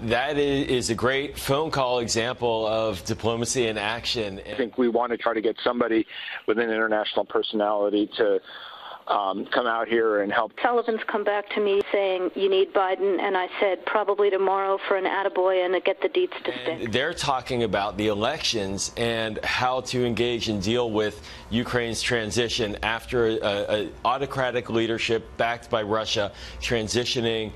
That is a great phone call example of diplomacy in action. I think we want to try to get somebody with an international personality to come out here and help. Sullivan's come back to me saying, you need Biden, and I said probably tomorrow for an attaboy and to get the deets to stick. They're talking about the elections and how to engage and deal with Ukraine's transition after an autocratic leadership backed by Russia transitioning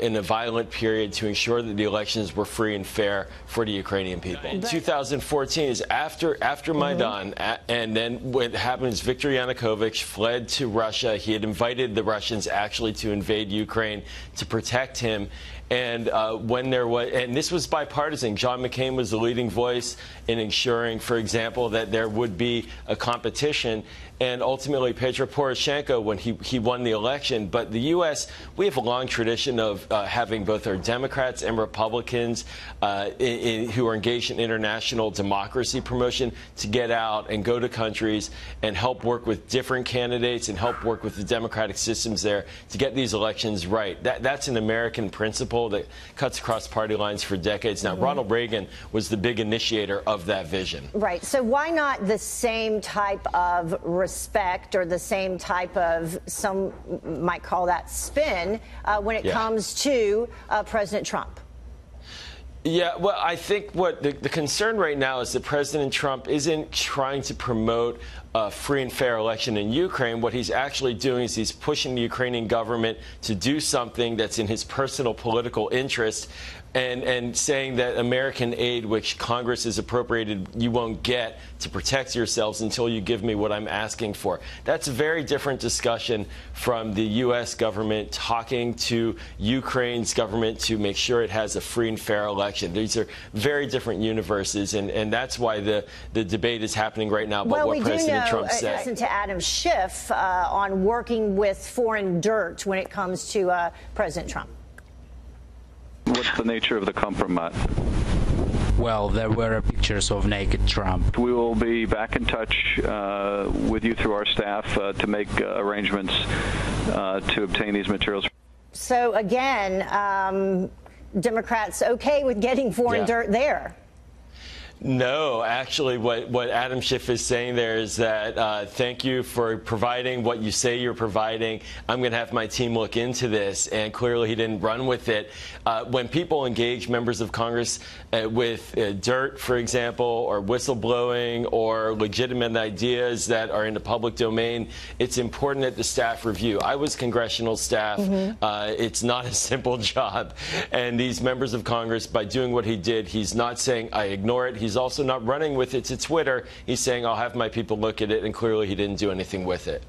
in a violent period to ensure that the elections were free and fair for the Ukrainian people. In 2014 is after Maidan, and then what happened is Viktor Yanukovych fled to Russia. He had invited the Russians actually to invade Ukraine to protect him. And when there was, and this was bipartisan, John McCain was the leading voice in ensuring, for example, that there would be a competition. And ultimately, Petro Poroshenko, when he won the election. But the U.S., we have a long tradition of having both our Democrats and Republicans who are engaged in international democracy promotion to get out and go to countries and help work with different candidates and help work with the democratic systems there to get these elections right. That's an American principle that cuts across party lines for decades now. Ronald Reagan was the big initiator of that vision. Right. So why not the same type of respect or the same type of, some might call that spin, when it comes to President Trump? Yeah, well, I think what the concern right now is that President Trump isn't trying to promote a free and fair election in Ukraine. What he's actually doing is he's pushing the Ukrainian government to do something that's in his personal political interest and saying that American aid, which Congress has appropriated, you won't get to protect yourselves until you give me what I'm asking for. That's a very different discussion from the U.S. government talking to Ukraine's government to make sure it has a free and fair election. These are very different universes, and that's why the debate is happening right now about what President Trump said. Listen to Adam Schiff on working with foreign dirt when it comes to President Trump. What's the nature of the compromise? Well, there were pictures of naked Trump. We will be back in touch with you through our staff to make arrangements to obtain these materials. So again, Democrats okay with getting foreign dirt there? No, actually, what Adam Schiff is saying there is that thank you for providing what you say you're providing. I'm going to have my team look into this, and clearly he didn't run with it. When people engage members of Congress with dirt, for example, or whistleblowing or legitimate ideas that are in the public domain, it's important that the staff review. I was congressional staff. It's not a simple job. And these members of Congress, by doing what he did, he's not saying I ignore it. He's also not running with it to Twitter. He's saying I'll have my people look at it, and clearly he didn't do anything with it.